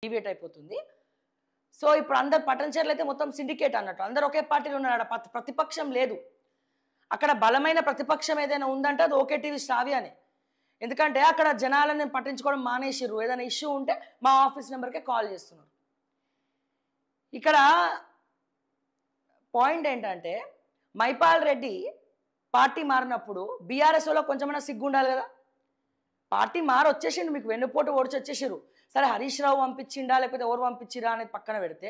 డివేట్ అయిపోతుంది. సో ఇప్పుడు అందరు పట్టణచర్లు అయితే మొత్తం సిండికేట్ అన్నట్టు, అందరు ఒకే పార్టీలో ఉన్నారు, ప్రతిపక్షం లేదు. అక్కడ బలమైన ప్రతిపక్షం ఏదైనా ఉందంటే అది ఓకే టీవీ శ్రావ్యానే. ఎందుకంటే అక్కడ జనాలను పట్టించుకోవడం మానేసిర్రు. ఏదైనా ఇష్యూ ఉంటే మా ఆఫీస్ నెంబర్కే కాల్ చేస్తున్నారు. ఇక్కడ పాయింట్ ఏంటంటే మైపాల్ రెడ్డి పార్టీ మారినప్పుడు బీఆర్ఎస్లో కొంచెమైనా సిగ్గు ఉండాలి కదా. పార్టీ మారి వచ్చేసిండు, మీకు వెన్నుపోటు ఓడిచి వచ్చేసారు. సరే హరీష్ రావు పంపించిండా లేకపోతే ఎవరు పంపించిరా అనేది పక్కన పెడితే,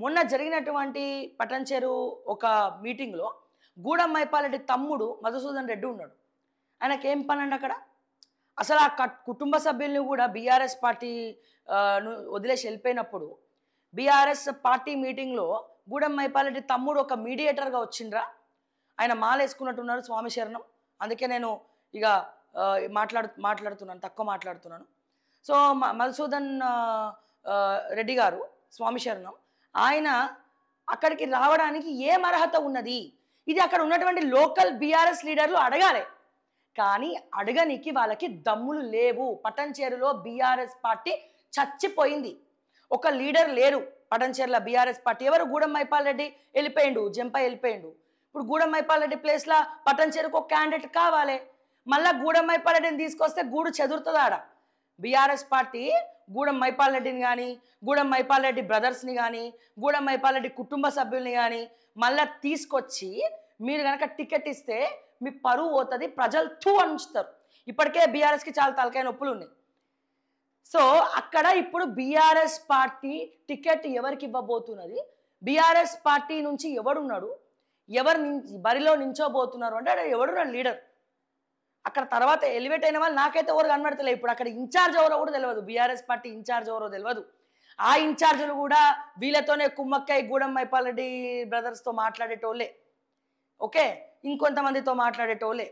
మొన్న జరిగినటువంటి పటంచెరు ఒక మీటింగ్లో గూడెం మైపాల్ రెడ్డి తమ్ముడు మధుసూదన్ రెడ్డి ఉన్నాడు. ఆయనకేం పని అండి అక్కడ? అసలు ఆ కుటుంబ సభ్యుల్ని కూడా బీఆర్ఎస్ పార్టీ వదిలేసి వెళ్ళిపోయినప్పుడు బీఆర్ఎస్ పార్టీ మీటింగ్లో గూడెం మైపాల్ రెడ్డి తమ్ముడు ఒక మీడియేటర్గా వచ్చిండ్రా. ఆయన మాలేసుకున్నట్టున్నారు, స్వామి శరణం. అందుకే నేను ఇక మాట్లాడుతున్నాను, తక్కువ మాట్లాడుతున్నాను. సో మధుసూదన్ రెడ్డి గారు, స్వామి శరణం, ఆయన అక్కడికి రావడానికి ఏం అర్హత ఉన్నది? ఇది అక్కడ ఉన్నటువంటి లోకల్ బీఆర్ఎస్ లీడర్లు అడగాలి. కానీ అడగనికి వాళ్ళకి దమ్ములు లేవు. పటంచేరులో బీఆర్ఎస్ పార్టీ చచ్చిపోయింది. ఒక లీడర్ లేరు పటంచేరులో బీఆర్ఎస్ పార్టీ. ఎవరు? గూడెం మైపాల్ రెడ్డి వెళ్ళిపోయిండు, జంపై వెళ్ళిపోయిండు. ఇప్పుడు గూడెం మైపాల్ రెడ్డి ప్లేస్లో పటంచేరుకు ఒక క్యాండిడేట్ కావాలి. మళ్ళీ గూడెం మైపాల్ రెడ్డిని తీసుకొస్తే గూడు చెదురుతుంది ఆడ. బీఆర్ఎస్ పార్టీ గూడెం మైపాల్ రెడ్డిని కానీ, గూడెం మైపాల్ రెడ్డి బ్రదర్స్ని కానీ, గూడెం మైపాల్ రెడ్డి కుటుంబ సభ్యుల్ని కానీ మళ్ళీ తీసుకొచ్చి మీరు కనుక టికెట్ ఇస్తే మీ పరువు పోతుంది, ప్రజలు తూ ఉంచుతారు. ఇప్పటికే బీఆర్ఎస్కి చాలా తలకాయ నొప్పులు ఉన్నాయి. సో అక్కడ ఇప్పుడు బీఆర్ఎస్ పార్టీ టికెట్ ఎవరికి ఇవ్వబోతున్నది, బీఆర్ఎస్ పార్టీ నుంచి ఎవడున్నాడు, ఎవరు బరిలో నించోబోతున్నారు అంటే ఎవడున్నాడు లీడర్. అక్కడ తర్వాత ఎలివేట్ అయిన వాళ్ళు నాకైతే ఎవరు కనబడతలే. ఇప్పుడు అక్కడ ఇన్ఛార్జ్ ఎవరో కూడా తెలియదు, బీఆర్ఎస్ పార్టీ ఇన్ఛార్జ్ ఎవరో తెలియదు. ఆ ఇన్ఛార్జీలు కూడా వీళ్ళతోనే కుమ్మక్కై గూడెం మైపాల్ రెడ్డి బ్రదర్స్తో మాట్లాడేటోళ్ళే, ఓకే, ఇంకొంతమందితో మాట్లాడేటోళ్ళే.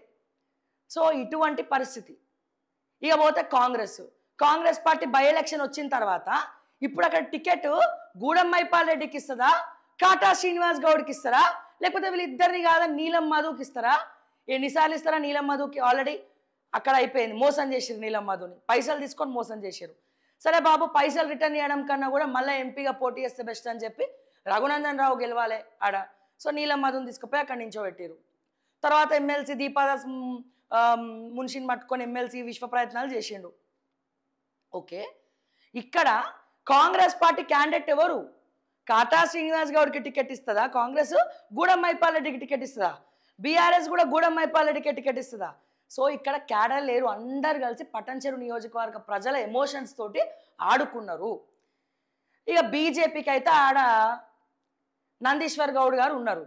సో ఇటువంటి పరిస్థితి. ఇక పోతే కాంగ్రెస్ పార్టీ బై ఎలక్షన్ వచ్చిన తర్వాత ఇప్పుడు అక్కడ టికెట్ గూడెం మైపాల్ రెడ్డికి ఇస్తుందా, కాటా శ్రీనివాస్ గౌడ్కి ఇస్తారా, లేకపోతే వీళ్ళిద్దరిని కాదా నీలం మధుకి ఇస్తారా? ఎన్నిసార్లు ఇస్తారా నీలం మధుకి? ఆల్రెడీ అక్కడ అయిపోయింది, మోసం చేసారు నీలం మధుని, పైసలు తీసుకొని మోసం చేశారు. సరే బాబు, పైసలు రిటర్న్ చేయడం కన్నా కూడా మళ్ళీ ఎంపీగా పోటీ చేస్తే బెస్ట్ అని చెప్పి రఘునందన్ రావు గెలవాలి ఆడ. సో నీలం మధుని తీసుకుపోయి అక్కడి నుంచో పెట్టారు. తర్వాత ఎమ్మెల్సీ దీపాదాస్ మున్షిని పట్టుకొని ఎమ్మెల్సీ విశ్వ ప్రయత్నాలు చేసిండు. ఓకే, ఇక్కడ కాంగ్రెస్ పార్టీ క్యాండిడేట్ ఎవరు? కాటా శ్రీనివాస్ గౌడ్కి టికెట్ ఇస్తుందా కాంగ్రెస్? గూడెం మైపాల్ రెడ్డికి టికెట్ ఇస్తుందా? బీఆర్ఎస్ కూడా గూడెం మైపాల్ రెడ్డికి టికెట్ ఇస్తుందా? సో ఇక్కడ క్యాడర్ లేరు, అందరు కలిసి పటంచెరు నియోజకవర్గ ప్రజల ఎమోషన్స్ తోటి ఆడుకున్నారు. ఇక బీజేపీకి అయితే ఆడ నందీశ్వర్ గౌడ్ గారు ఉన్నారు.